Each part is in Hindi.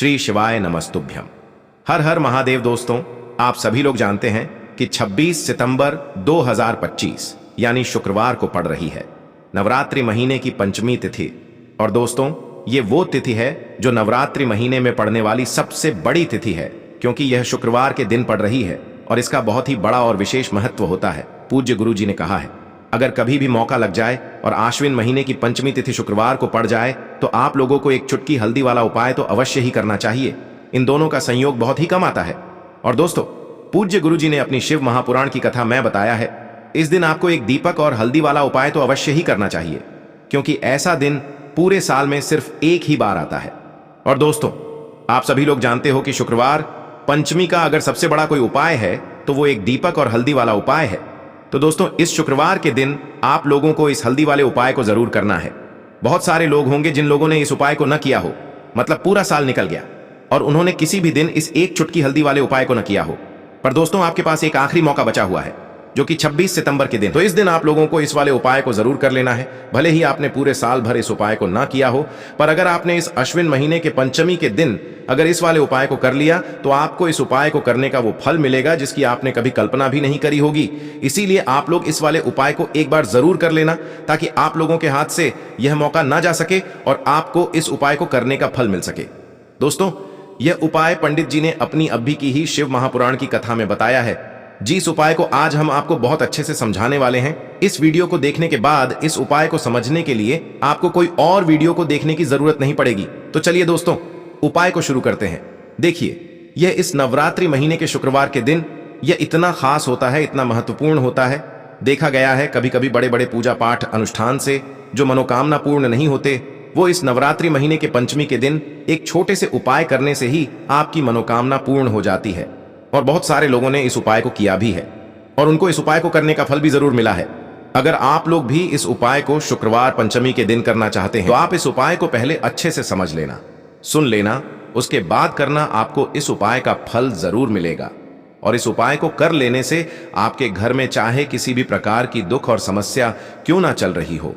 श्री शिवाय नमस्तुभ्यम। हर हर महादेव। दोस्तों, आप सभी लोग जानते हैं कि 26 सितंबर 2025 यानी शुक्रवार को पड़ रही है नवरात्रि महीने की पंचमी तिथि। और दोस्तों, ये वो तिथि है जो नवरात्रि महीने में पड़ने वाली सबसे बड़ी तिथि है, क्योंकि यह शुक्रवार के दिन पड़ रही है और इसका बहुत ही बड़ा और विशेष महत्व होता है। पूज्य गुरु जी ने कहा है, अगर कभी भी मौका लग जाए और आश्विन महीने की पंचमी तिथि शुक्रवार को पड़ जाए तो आप लोगों को एक चुटकी हल्दी वाला उपाय तो अवश्य ही करना चाहिए। इन दोनों का संयोग बहुत ही कम आता है। और दोस्तों, पूज्य गुरु जी ने अपनी शिव महापुराण की कथा में बताया है, इस दिन आपको एक दीपक और हल्दी वाला उपाय तो अवश्य ही करना चाहिए, क्योंकि ऐसा दिन पूरे साल में सिर्फ एक ही बार आता है। और दोस्तों, आप सभी लोग जानते हो कि शुक्रवार पंचमी का अगर सबसे बड़ा कोई उपाय है तो वो एक दीपक और हल्दी वाला उपाय है। तो दोस्तों, इस शुक्रवार के दिन आप लोगों को इस हल्दी वाले उपाय को जरूर करना है। बहुत सारे लोग होंगे जिन लोगों ने इस उपाय को न किया हो, मतलब पूरा साल निकल गया और उन्होंने किसी भी दिन इस एक चुटकी हल्दी वाले उपाय को न किया हो। पर दोस्तों, आपके पास एक आखिरी मौका बचा हुआ है, जो कि 26 सितंबर के दिन। तो इस दिन आप लोगों को इस वाले उपाय को जरूर कर लेना है। भले ही आपने पूरे साल भर इस उपाय को ना किया हो, पर अगर आपने इस अश्विन महीने के पंचमी के दिन अगर इस वाले उपाय को कर लिया तो आपको इस उपाय को करने का वो फल मिलेगा जिसकी आपने कभी कल्पना भी नहीं करी होगी। इसीलिए आप लोग इस वाले उपाय को एक बार जरूर कर लेना, ताकि आप लोगों के हाथ से यह मौका ना जा सके और आपको इस उपाय को करने का फल मिल सके। दोस्तों, यह उपाय पंडित जी ने अपनी अभी की ही शिव महापुराण की कथा में बताया है। जिस उपाय को आज हम आपको बहुत अच्छे से समझाने वाले हैं, इस वीडियो को देखने के बाद इस उपाय को समझने के लिए आपको कोई और वीडियो को देखने की जरूरत नहीं पड़ेगी। तो चलिए दोस्तों, उपाय को शुरू करते हैं। देखिए, यह इस नवरात्रि महीने के शुक्रवार के दिन यह इतना खास होता है, इतना महत्वपूर्ण होता है। देखा गया है कभी कभी बड़े बड़े पूजा पाठ अनुष्ठान से जो मनोकामना पूर्ण नहीं होते, वो इस नवरात्रि महीने के पंचमी के दिन एक छोटे से उपाय करने से ही आपकी मनोकामना पूर्ण हो जाती है। और बहुत सारे लोगों ने इस उपाय को किया भी है और उनको इस उपाय को करने का फल भी जरूर मिला है। अगर आप लोग भी इस उपाय को शुक्रवार पंचमी के दिन करना चाहते हैं तो आप इस उपाय को पहले अच्छे से समझ लेना, सुन लेना, उसके बाद करना। आपको इस उपाय का फल जरूर मिलेगा। और इस उपाय को कर लेने से आपके घर में चाहे किसी भी प्रकार की दुख और समस्या क्यों ना चल रही हो,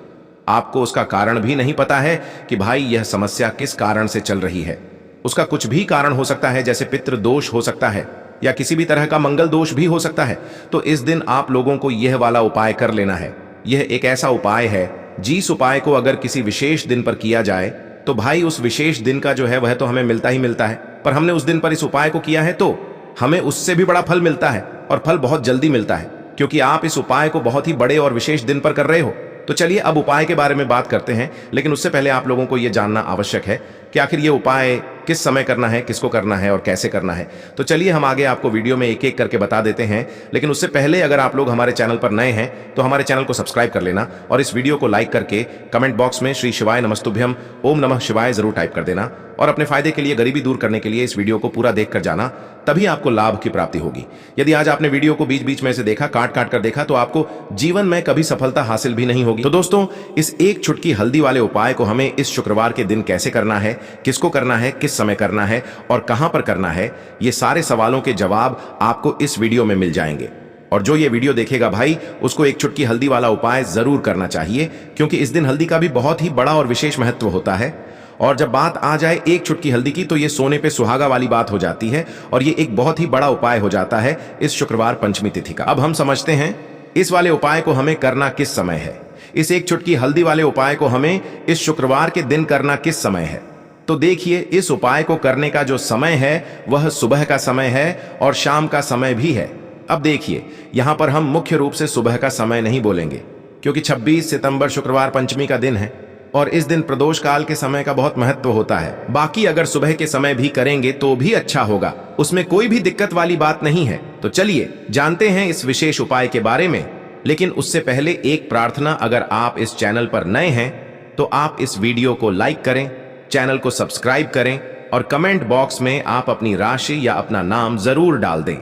आपको उसका कारण भी नहीं पता है कि भाई यह समस्या किस कारण से चल रही है। उसका कुछ भी कारण हो सकता है, जैसे पितृ दोष हो सकता है या किसी भी तरह का मंगल दोष भी हो सकता है। तो इस दिन आप लोगों को यह वाला उपाय कर लेना है। यह एक ऐसा उपाय है जिस उपाय को अगर किसी विशेष दिन पर किया जाए तो भाई उस विशेष दिन का जो है वह तो हमें मिलता ही मिलता है, पर हमने उस दिन पर इस उपाय को किया है तो हमें उससे भी बड़ा फल मिलता है और फल बहुत जल्दी मिलता है, क्योंकि आप इस उपाय को बहुत ही बड़े और विशेष दिन पर कर रहे हो। तो चलिए अब उपाय के बारे में बात करते हैं, लेकिन उससे पहले आप लोगों को यह जानना आवश्यक है कि आखिर ये उपाय किस समय करना है, किसको करना है और कैसे करना है। तो चलिए हम आगे आपको वीडियो में एक एक करके बता देते हैं, लेकिन उससे पहले अगर आप लोग हमारे चैनल पर नए हैं तो हमारे चैनल को सब्सक्राइब कर लेना और इस वीडियो को लाइक करके कमेंट बॉक्स में श्री शिवाय नमस्तुभ्यम ओम नमः शिवाय जरूर टाइप कर देना। और अपने फायदे के लिए, गरीबी दूर करने के लिए इस वीडियो को पूरा देखकर जाना, तभी आपको लाभ की प्राप्ति होगी। यदि आज आपने वीडियो को बीच बीच में से देखा, काट काट कर देखा, तो आपको जीवन में कभी सफलता हासिल भी नहीं होगी। तो दोस्तों, इस एक चुटकी हल्दी वाले उपाय को हमें इस शुक्रवार के दिन कैसे करना है, किसको करना है, किस समय करना है और कहां पर करना है, ये सारे सवालों के जवाब आपको इस वीडियो में मिल जाएंगे। और जो ये वीडियो देखेगा भाई, उसको एक चुटकी हल्दी वाला उपाय जरूर करना चाहिए, क्योंकि इस दिन हल्दी का भी बहुत ही बड़ा और विशेष महत्व होता है। और जब बात आ जाए एक चुटकी हल्दी की, तो ये सोने पे सुहागा वाली बात हो जाती है और ये एक बहुत ही बड़ा उपाय हो जाता है इस शुक्रवार पंचमी तिथि का। अब हम समझते हैं इस वाले उपाय को हमें करना किस समय है। इस एक चुटकी हल्दी वाले उपाय को हमें इस शुक्रवार के दिन करना किस समय है। तो देखिए, इस उपाय को करने का जो समय है वह सुबह का समय है और शाम का समय भी है। अब देखिए, यहां पर हम मुख्य रूप से सुबह का समय नहीं बोलेंगे, क्योंकि 26 सितंबर शुक्रवार पंचमी का दिन है और इस दिन प्रदोष काल के समय का बहुत महत्व होता है। बाकी अगर सुबह के समय भी करेंगे तो भी अच्छा होगा, उसमें कोई भी दिक्कत वाली बात नहीं है। तो चलिए जानते हैं इस विशेष उपाय के बारे में। लेकिन उससे पहले एक प्रार्थना, अगर आप इस चैनल पर नए हैं तो आप इस वीडियो को लाइक करें, चैनल को सब्सक्राइब करें और कमेंट बॉक्स में आप अपनी राशि या अपना नाम जरूर डाल दें,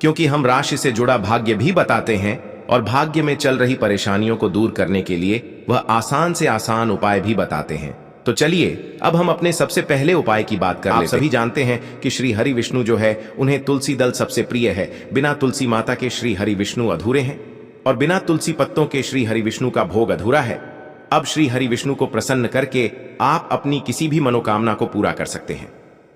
क्योंकि हम राशि से जुड़ा भाग्य भी बताते हैं और भाग्य में चल रही परेशानियों को दूर करने के लिए वह आसान से आसान उपाय भी बताते हैं। तो चलिए अब हम अपने सबसे पहले उपाय की बात कर लेते हैं। आप सभी जानते हैं कि श्री हरि विष्णु जो है, उन्हें तुलसी दल सबसे प्रिय है। बिना तुलसी माता के श्री हरि विष्णु अधूरे हैं और बिना तुलसी पत्तों के श्री हरि विष्णु का भोग अधूरा है। अब श्री हरि विष्णु को प्रसन्न करके आप अपनी किसी भी मनोकामना को पूरा कर सकते हैं।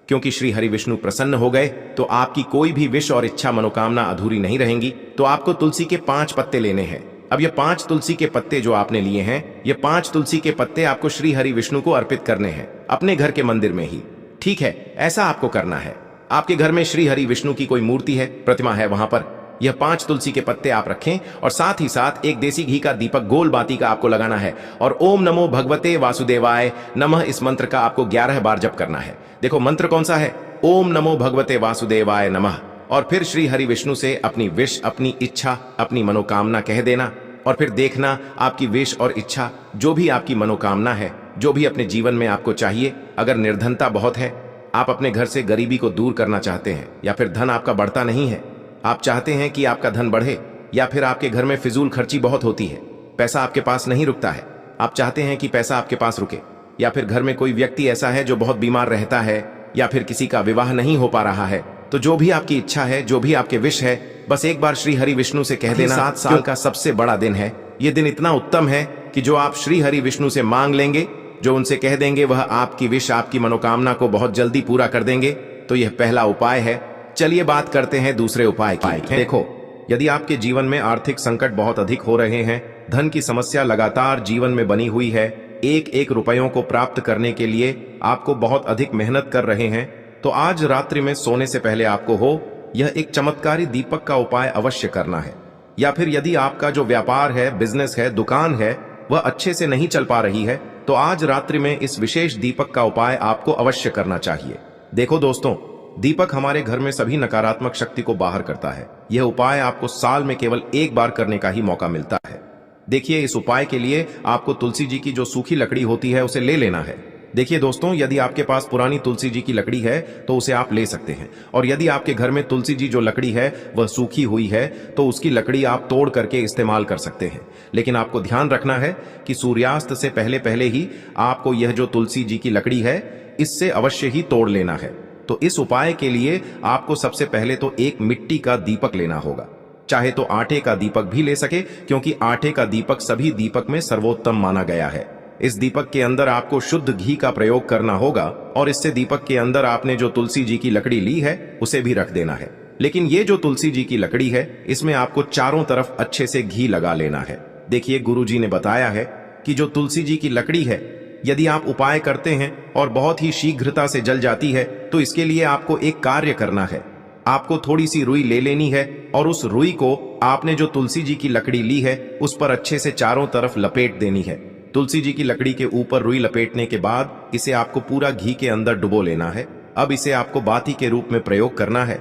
क्योंकि श्री हरि विष्णु प्रसन्न हो गए तो आपकी कोई भी विश और इच्छा मनोकामना अधूरी नहीं रहेंगी। तो आपको तुलसी के 5 पत्ते लेने हैं। अब ये 5 तुलसी के पत्ते जो आपने लिए हैं, ये 5 तुलसी के पत्ते आपको श्री हरि विष्णु को अर्पित करने हैं, अपने घर के मंदिर में ही। ठीक है, ऐसा आपको करना है। आपके घर में श्री हरि विष्णु की कोई मूर्ति है, प्रतिमा है, वहां पर यह 5 तुलसी के पत्ते आप रखें और साथ ही साथ एक देसी घी का दीपक गोल बाती का आपको लगाना है और ओम नमो भगवते वासुदेवाय नमः इस मंत्र का आपको 11 बार जप करना है। देखो मंत्र कौन सा है, ओम नमो भगवते वासुदेवाय नमः। और फिर श्री हरि विष्णु से अपनी विश, अपनी इच्छा, अपनी मनोकामना कह देना और फिर देखना आपकी विश और इच्छा, जो भी आपकी मनोकामना है, जो भी अपने जीवन में आपको चाहिए। अगर निर्धनता बहुत है, आप अपने घर से गरीबी को दूर करना चाहते हैं, या फिर धन आपका बढ़ता नहीं है, आप चाहते हैं कि आपका धन बढ़े, या फिर आपके घर में फिजूल खर्ची बहुत होती है, पैसा आपके पास नहीं रुकता है, आप चाहते हैं कि पैसा आपके पास रुके, या फिर घर में कोई व्यक्ति ऐसा है जो बहुत बीमार रहता है, या फिर किसी का विवाह नहीं हो पा रहा है, तो जो भी आपकी इच्छा है, जो भी आपके विश है, बस एक बार श्री हरि विष्णु से कह देना। 7 साल का सबसे बड़ा दिन है, ये दिन इतना उत्तम है कि जो आप श्री हरि विष्णु से मांग लेंगे, जो उनसे कह देंगे, वह आपकी विश, आपकी मनोकामना को बहुत जल्दी पूरा कर देंगे। तो यह पहला उपाय है। चलिए बात करते हैं दूसरे उपाय की। देखो, यदि आपके जीवन में आर्थिक संकट बहुत अधिक हो रहे हैं, धन की समस्या लगातार जीवन में बनी हुई है, एक एक रुपयों को प्राप्त करने के लिए आपको बहुत अधिक मेहनत कर रहे हैं, तो आज रात्रि में सोने से पहले आपको यह एक चमत्कारी दीपक का उपाय अवश्य करना है। या फिर यदि आपका जो व्यापार है, बिजनेस है, दुकान है, वह अच्छे से नहीं चल पा रही है, तो आज रात्रि में इस विशेष दीपक का उपाय आपको अवश्य करना चाहिए। देखो दोस्तों, दीपक हमारे घर में सभी नकारात्मक शक्ति को बाहर करता है। यह उपाय आपको साल में केवल एक बार करने का ही मौका मिलता है। देखिए, इस उपाय के लिए आपको तुलसी जी की जो सूखी लकड़ी होती है उसे ले लेना है। देखिए दोस्तों, यदि आपके पास पुरानी तुलसी जी की लकड़ी है तो उसे आप ले सकते हैं, और यदि आपके घर में तुलसी जी जो लकड़ी है वह सूखी हुई है तो उसकी लकड़ी आप तोड़ करके इस्तेमाल कर सकते हैं। लेकिन आपको ध्यान रखना है कि सूर्यास्त से पहले पहले ही आपको यह जो तुलसी जी की लकड़ी है इससे अवश्य ही तोड़ लेना है। तो इस उपाय के लिए आपको सबसे पहले तो एक मिट्टी का दीपक लेना होगा, चाहे तो आटे का दीपक भी ले सके, क्योंकि आटे का दीपक सभी दीपक में सर्वोत्तम माना गया है। इस दीपक के अंदर आपको शुद्ध घी का प्रयोग करना होगा और इससे दीपक के अंदर आपने जो तुलसी जी की लकड़ी ली है उसे भी रख देना है। लेकिन ये जो तुलसी जी की लकड़ी है, इसमें आपको चारों तरफ अच्छे से घी लगा लेना है। देखिए, गुरुजी ने बताया है कि जो तुलसी जी की लकड़ी है, यदि आप उपाय करते हैं और बहुत ही शीघ्रता से जल जाती है, तो इसके लिए आपको एक कार्य करना है। आपको थोड़ी सी रुई ले लेनी है और उस रुई को आपने जो तुलसी जी की लकड़ी ली है उस पर अच्छे से चारों तरफ लपेट देनी है। तुलसी जी की लकड़ी के ऊपर रुई लपेटने के बाद इसे आपको पूरा घी के अंदर डुबो लेना है। अब इसे आपको बाती के रूप में प्रयोग करना है।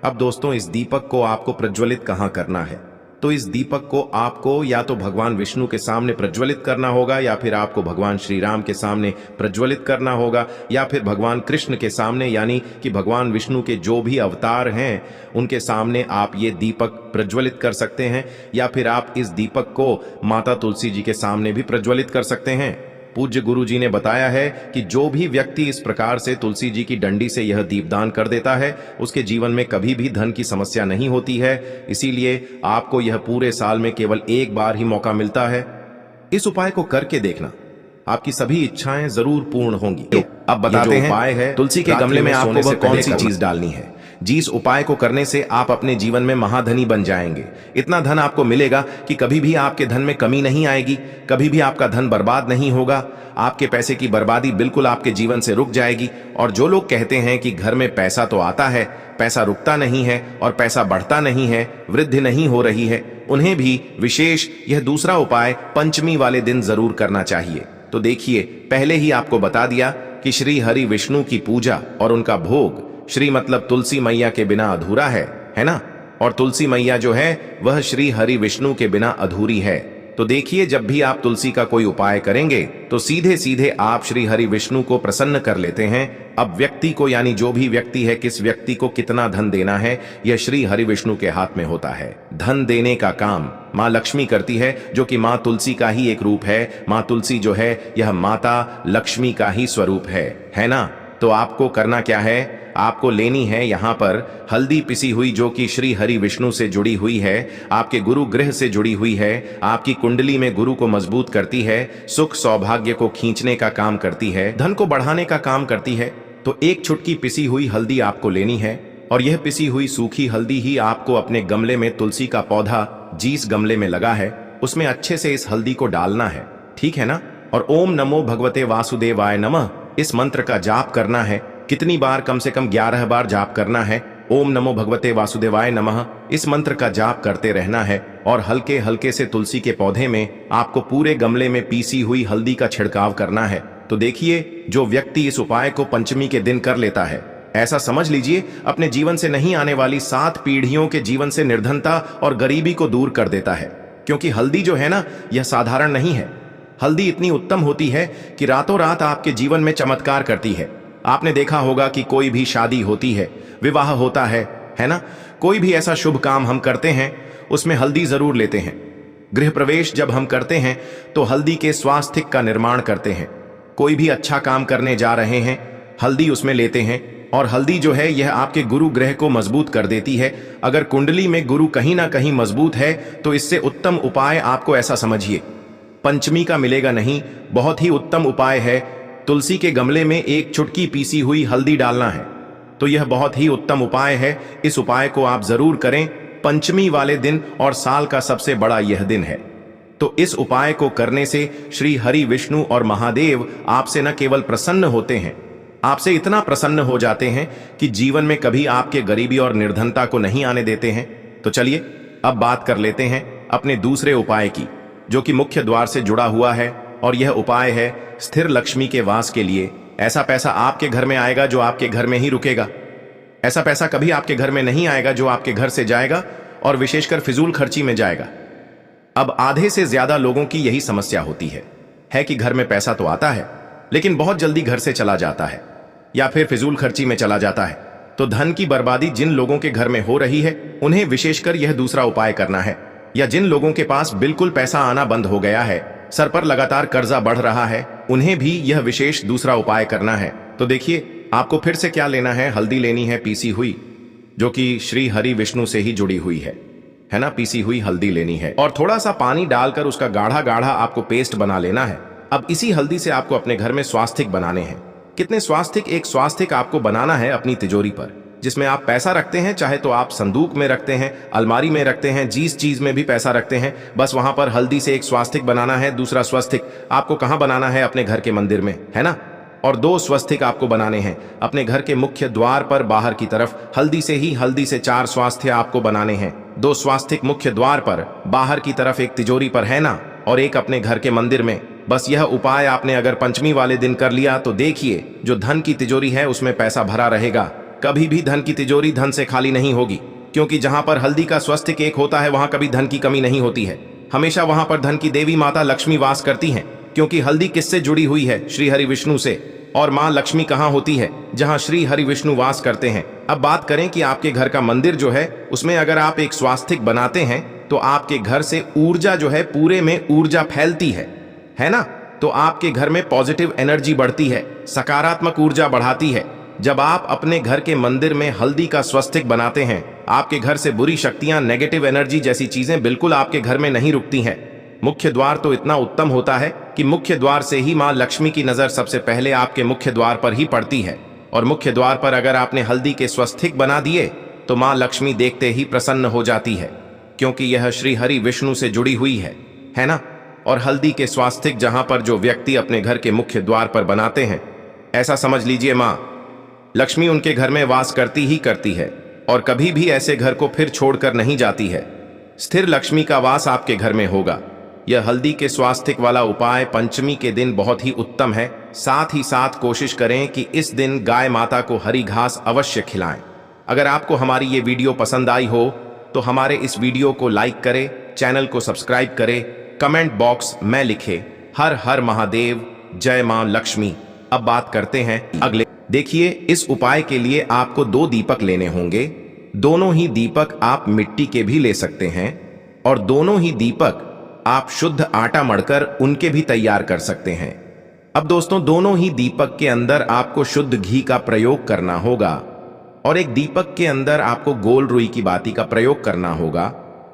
अब दोस्तों, इस दीपक को आपको प्रज्वलित कहाँ करना है? तो इस दीपक को आपको या तो भगवान विष्णु के सामने प्रज्वलित करना होगा, या फिर आपको भगवान श्री राम के सामने प्रज्वलित करना होगा, या फिर भगवान कृष्ण के सामने, यानी कि भगवान विष्णु के जो भी अवतार हैं उनके सामने आप ये दीपक प्रज्वलित कर सकते हैं। या फिर आप इस दीपक को माता तुलसी जी के सामने भी प्रज्वलित कर सकते हैं। पूज्य गुरु जी ने बताया है कि जो भी व्यक्ति इस प्रकार से तुलसी जी की डंडी से यह दीपदान कर देता है, उसके जीवन में कभी भी धन की समस्या नहीं होती है। इसीलिए आपको यह पूरे साल में केवल एक बार ही मौका मिलता है। इस उपाय को करके देखना, आपकी सभी इच्छाएं जरूर पूर्ण होंगी। अब बताते हैं उपाय है, तुलसी के गमले में आपको वह कौन सी चीज डालनी है जिस उपाय को करने से आप अपने जीवन में महाधनी बन जाएंगे। इतना धन आपको मिलेगा कि कभी भी आपके धन में कमी नहीं आएगी, कभी भी आपका धन बर्बाद नहीं होगा। आपके पैसे की बर्बादी बिल्कुल आपके जीवन से रुक जाएगी। और जो लोग कहते हैं कि घर में पैसा तो आता है, पैसा रुकता नहीं है और पैसा बढ़ता नहीं है, वृद्धि नहीं हो रही है, उन्हें भी विशेष यह दूसरा उपाय पंचमी वाले दिन जरूर करना चाहिए। तो देखिए, पहले ही आपको बता दिया कि श्री हरि विष्णु की पूजा और उनका भोग, श्री मतलब तुलसी मैया के बिना अधूरा है ना? और तुलसी मैया जो है वह श्री हरि विष्णु के बिना अधूरी है। तो देखिए, जब भी आप तुलसी का कोई उपाय करेंगे तो सीधे सीधे आप श्री हरि विष्णु को प्रसन्न कर लेते हैं। अब व्यक्ति को, यानी जो भी व्यक्ति है, किस व्यक्ति को कितना धन देना है, यह श्री हरि विष्णु के हाथ में होता है। धन देने का काम माँ लक्ष्मी करती है, जो कि माँ तुलसी का ही एक रूप है। माँ तुलसी जो है यह माता लक्ष्मी का ही स्वरूप है ना? तो आपको करना क्या है? आपको लेनी है यहाँ पर हल्दी पिसी हुई, जो कि श्री हरि विष्णु से जुड़ी हुई है, आपके गुरु ग्रह से जुड़ी हुई है, आपकी कुंडली में गुरु को मजबूत करती है, सुख सौभाग्य को खींचने का काम करती है, धन को बढ़ाने का काम करती है। तो एक चुटकी पिसी हुई हल्दी आपको लेनी है और यह पिसी हुई सूखी हल्दी ही आपको अपने गमले में, तुलसी का पौधा जिस गमले में लगा है उसमें अच्छे से इस हल्दी को डालना है, ठीक है ना। और ओम नमो भगवते वासुदेवाय नमः इस मंत्र का जाप करना है। कितनी बार? कम से कम 11 बार जाप करना है। ओम नमो भगवते वासुदेवाय नमः इस मंत्र का जाप करते रहना है और हल्के हल्के से तुलसी के पौधे में आपको पूरे गमले में पीसी हुई हल्दी का छिड़काव करना है। तो देखिए, जो व्यक्ति इस उपाय को पंचमी के दिन कर लेता है, ऐसा समझ लीजिए अपने जीवन से नहीं आने वाली 7 पीढ़ियों के जीवन से निर्धनता और गरीबी को दूर कर देता है। क्योंकि हल्दी जो है ना, यह साधारण नहीं है। हल्दी इतनी उत्तम होती है कि रातों रात आपके जीवन में चमत्कार करती है। आपने देखा होगा कि कोई भी शादी होती है, विवाह होता है ना, कोई भी ऐसा शुभ काम हम करते हैं उसमें हल्दी जरूर लेते हैं। गृह प्रवेश जब हम करते हैं तो हल्दी के स्वास्तिक का निर्माण करते हैं। कोई भी अच्छा काम करने जा रहे हैं, हल्दी उसमें लेते हैं। और हल्दी जो है यह आपके गुरु ग्रह को मजबूत कर देती है। अगर कुंडली में गुरु कहीं ना कहीं मजबूत है तो इससे उत्तम उपाय आपको ऐसा समझिए पंचमी का मिलेगा नहीं। बहुत ही उत्तम उपाय है, तुलसी के गमले में एक चुटकी पीसी हुई हल्दी डालना है। तो यह बहुत ही उत्तम उपाय है। इस उपाय को आप जरूर करें पंचमी वाले दिन, और साल का सबसे बड़ा यह दिन है। तो इस उपाय को करने से श्री हरि विष्णु और महादेव आपसे न केवल प्रसन्न होते हैं, आपसे इतना प्रसन्न हो जाते हैं कि जीवन में कभी आपके गरीबी और निर्धनता को नहीं आने देते हैं। तो चलिए अब बात कर लेते हैं अपने दूसरे उपाय की, जो कि मुख्य द्वार से जुड़ा हुआ है। और यह उपाय है स्थिर लक्ष्मी के वास के लिए। ऐसा पैसा आपके घर में आएगा जो आपके घर में ही रुकेगा। ऐसा पैसा कभी आपके घर में नहीं आएगा जो आपके घर से जाएगा और विशेषकर फिजूल खर्ची में जाएगा। अब आधे से ज्यादा लोगों की यही समस्या होती है कि घर में पैसा तो आता है लेकिन बहुत जल्दी घर से चला जाता है या फिर फिजूल खर्ची में चला जाता है। तो धन की बर्बादी जिन लोगों के घर में हो रही है उन्हें विशेषकर यह दूसरा उपाय करना है। या जिन लोगों के पास बिल्कुल पैसा आना बंद हो गया है, सर पर लगातार कर्जा बढ़ रहा है, उन्हें भी यह विशेष दूसरा उपाय करना है। तो देखिए आपको फिर से क्या लेना है, हल्दी लेनी है पीसी हुई, जो कि श्री हरि विष्णु से ही जुड़ी हुई है ना। पीसी हुई हल्दी लेनी है और थोड़ा सा पानी डालकर उसका गाढ़ा गाढ़ा आपको पेस्ट बना लेना है। अब इसी हल्दी से आपको अपने घर में स्वास्तिक बनाने हैं। कितने स्वास्तिक? एक स्वास्तिक आपको बनाना है अपनी तिजोरी पर, जिसमें आप पैसा रखते हैं। चाहे तो आप संदूक में रखते हैं, अलमारी में रखते हैं, जिस चीज में भी पैसा रखते हैं, बस वहां पर हल्दी से एक स्वास्तिक बनाना है। दूसरा स्वास्तिक आपको कहां बनाना है? अपने घर के मंदिर में, है ना। और 2 स्वास्तिक आपको बनाने हैं अपने घर के मुख्य द्वार पर बाहर की तरफ। हल्दी से 4 स्वास्थ्य आपको बनाने हैं। 2 स्वास्तिक मुख्य द्वार पर बाहर की तरफ, एक तिजोरी पर, है ना, और एक अपने घर के मंदिर में। बस यह उपाय आपने अगर पंचमी वाले दिन कर लिया तो देखिए जो धन की तिजोरी है उसमें पैसा भरा रहेगा। कभी भी धन की तिजोरी धन से खाली नहीं होगी, क्योंकि जहां पर हल्दी का स्वास्तिक एक होता है वहां कभी धन की कमी नहीं होती है। हमेशा वहां पर धन की देवी माता लक्ष्मी वास करती हैं, क्योंकि हल्दी किससे जुड़ी हुई है? श्री हरि विष्णु से। और मां लक्ष्मी कहां होती है? जहां श्री हरि विष्णु वास करते हैं। अब बात करें कि आपके घर का मंदिर जो है उसमें अगर आप एक स्वास्तिक बनाते हैं तो आपके घर से ऊर्जा जो है, पूरे में ऊर्जा फैलती है ना। तो आपके घर में पॉजिटिव एनर्जी बढ़ती है, सकारात्मक ऊर्जा बढ़ाती है। जब आप अपने घर के मंदिर में हल्दी का स्वास्तिक बनाते हैं, आपके घर से बुरी शक्तियां, नेगेटिव एनर्जी जैसी चीजें बिल्कुल आपके घर में नहीं रुकती हैं। मुख्य द्वार तो इतना उत्तम होता है कि मुख्य द्वार से ही मां लक्ष्मी की नजर सबसे पहले आपके मुख्य द्वार पर ही पड़ती है। और मुख्य द्वार पर अगर आपने हल्दी के स्वास्तिक बना दिए तो मां लक्ष्मी देखते ही प्रसन्न हो जाती है, क्योंकि यह श्री हरि विष्णु से जुड़ी हुई है ना। और हल्दी के स्वास्तिक जहां पर जो व्यक्ति अपने घर के मुख्य द्वार पर बनाते हैं, ऐसा समझ लीजिए मां लक्ष्मी उनके घर में वास करती ही करती है और कभी भी ऐसे घर को फिर छोड़कर नहीं जाती है। स्थिर लक्ष्मी का वास आपके घर में होगा। यह हल्दी के स्वास्तिक वाला उपाय पंचमी के दिन बहुत ही उत्तम है। साथ ही साथ कोशिश करें कि इस दिन गाय माता को हरी घास अवश्य खिलाएं। अगर आपको हमारी ये वीडियो पसंद आई हो तो हमारे इस वीडियो को लाइक करें, चैनल को सब्सक्राइब करें, कमेंट बॉक्स में लिखे हर हर महादेव, जय मां लक्ष्मी। अब बात करते हैं अगले। देखिए इस उपाय के लिए आपको 2 दीपक लेने होंगे। दोनों ही दीपक आप मिट्टी के भी ले सकते हैं और दोनों ही दीपक आप शुद्ध आटा मढ़कर उनके भी तैयार कर सकते हैं। अब दोस्तों दोनों ही दीपक के अंदर आपको शुद्ध घी का प्रयोग करना होगा और एक दीपक के अंदर आपको गोल रुई की बाती का प्रयोग करना होगा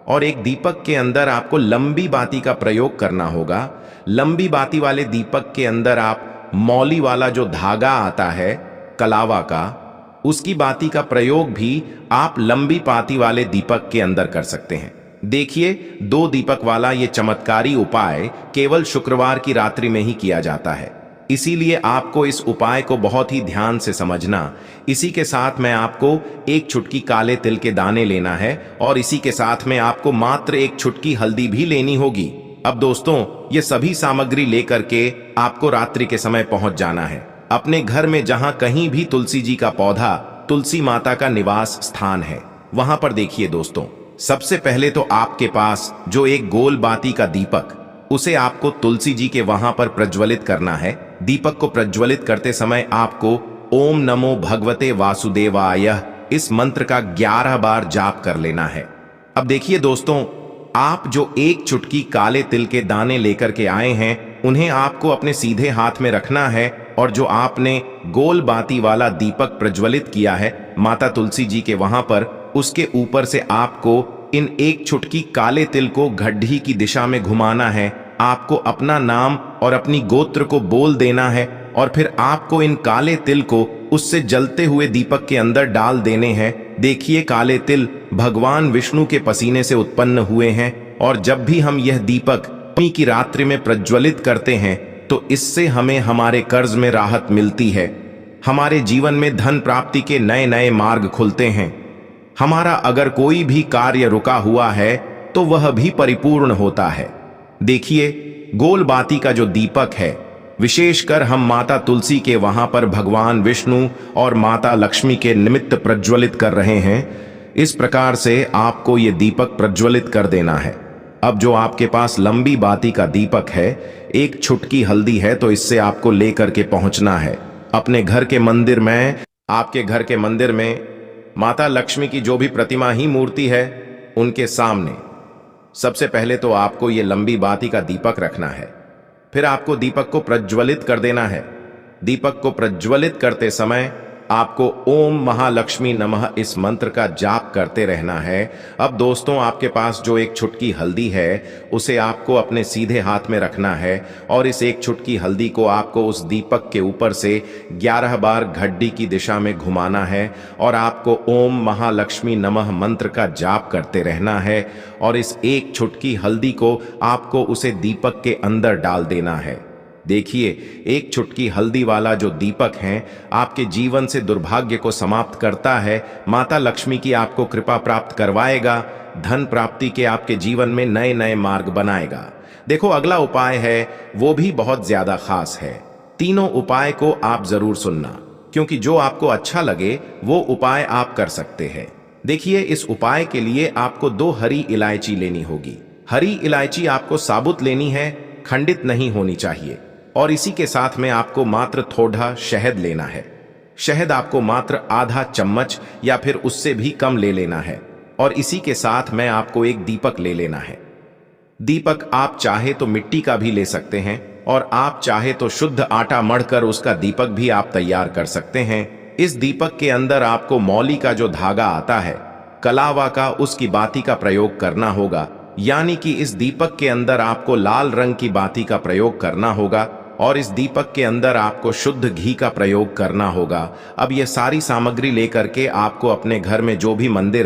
और एक दीपक के अंदर आपको लंबी बाती का प्रयोग करना होगा। लंबी बाती वाले दीपक के अंदर आप मौली वाला जो धागा आता है कलावा का, उसकी बाती का प्रयोग भी आप लंबी पाती वाले दीपक के अंदर कर सकते हैं। देखिए, 2 दीपक वाला ये चमत्कारी उपाय केवल शुक्रवार की रात्रि में ही किया जाता है, इसीलिए आपको इस उपाय को बहुत ही ध्यान से समझना। इसी के साथ में आपको एक चुटकी काले तिल के दाने लेना है और इसी के साथ में आपको मात्र एक चुटकी हल्दी भी लेनी होगी। अब दोस्तों, ये सभी सामग्री लेकर के आपको रात्रि के समय पहुंच जाना है अपने घर में, जहां कहीं भी तुलसी जी का पौधा, तुलसी माता का निवास स्थान है, वहां पर देखिए दोस्तों, सबसे पहले तो आपके पास जो एक गोल बाती का दीपक, उसे आपको तुलसी जी के वहां पर प्रज्वलित करना है। दीपक को प्रज्वलित करते समय आपको ओम नमो भगवते वासुदेवाय इस मंत्र का 11 बार जाप कर लेना है। अब देखिए दोस्तों, आप जो एक चुटकी काले तिल के दाने लेकर के आए हैं, उन्हें आपको अपने सीधे हाथ में रखना है और जो आपने गोल बाती वाला दीपक प्रज्वलित किया है माता तुलसी जी के वहां पर, उसके ऊपर से आपको इन एक चुटकी काले तिल को गड्ढी की दिशा में घुमाना है। आपको अपना नाम और अपनी गोत्र को बोल देना है और फिर आपको इन काले तिल को उससे जलते हुए दीपक के अंदर डाल देने हैं। देखिए, काले तिल भगवान विष्णु के पसीने से उत्पन्न हुए हैं और जब भी हम यह दीपक की रात्रि में प्रज्वलित करते हैं तो इससे हमें हमारे कर्ज में राहत मिलती है, हमारे जीवन में धन प्राप्ति के नए नए मार्ग खुलते हैं, हमारा अगर कोई भी कार्य रुका हुआ है तो वह भी परिपूर्ण होता है। देखिए, गोल बाती का जो दीपक है, विशेषकर हम माता तुलसी के वहां पर भगवान विष्णु और माता लक्ष्मी के निमित्त प्रज्वलित कर रहे हैं। इस प्रकार से आपको ये दीपक प्रज्वलित कर देना है। अब जो आपके पास लंबी बाती का दीपक है, एक चुटकी हल्दी है, तो इससे आपको लेकर के पहुंचना है अपने घर के मंदिर में। आपके घर के मंदिर में माता लक्ष्मी की जो भी प्रतिमा ही मूर्ति है, उनके सामने सबसे पहले तो आपको ये लंबी बाती का दीपक रखना है। फिर आपको दीपक को प्रज्वलित कर देना है। दीपक को प्रज्वलित करते समय आपको ओम महालक्ष्मी नमः इस मंत्र का जाप करते रहना है। अब दोस्तों, आपके पास जो एक चुटकी हल्दी है, उसे आपको अपने सीधे हाथ में रखना है और इस एक चुटकी हल्दी को आपको उस दीपक के ऊपर से 11 बार घड्डी की दिशा में घुमाना है और आपको ओम महालक्ष्मी नमः मंत्र का जाप करते रहना है और इस एक चुटकी हल्दी को आपको उसे दीपक के अंदर डाल देना है। देखिए, एक चुटकी हल्दी वाला जो दीपक है आपके जीवन से दुर्भाग्य को समाप्त करता है, माता लक्ष्मी की आपको कृपा प्राप्त करवाएगा, धन प्राप्ति के आपके जीवन में नए नए मार्ग बनाएगा। देखो, अगला उपाय है वो भी बहुत ज्यादा खास है। तीनों उपाय को आप जरूर सुनना, क्योंकि जो आपको अच्छा लगे वो उपाय आप कर सकते हैं। देखिए, इस उपाय के लिए आपको 2 हरी इलायची लेनी होगी। हरी इलायची आपको साबुत लेनी है, खंडित नहीं होनी चाहिए। और इसी के साथ में आपको मात्र थोड़ा शहद लेना है। शहद आपको मात्र आधा चम्मच या फिर उससे भी कम ले लेना है और इसी के साथ में आपको एक दीपक ले लेना है। दीपक आप चाहे तो मिट्टी का भी ले सकते हैं और आप चाहे तो शुद्ध आटा मढ़कर उसका दीपक भी आप तैयार कर सकते हैं। इस दीपक के अंदर आपको मौली का जो धागा आता है, कलावा का, उसकी बाती का प्रयोग करना होगा। यानी कि इस दीपक के अंदर आपको लाल रंग की बाती का प्रयोग करना होगा और इस दीपक के अंदर आपको शुद्ध घी का प्रयोग करना होगा। अब ये सारी सामग्री लेकर के आपको अपने घर में जो भी मंदिर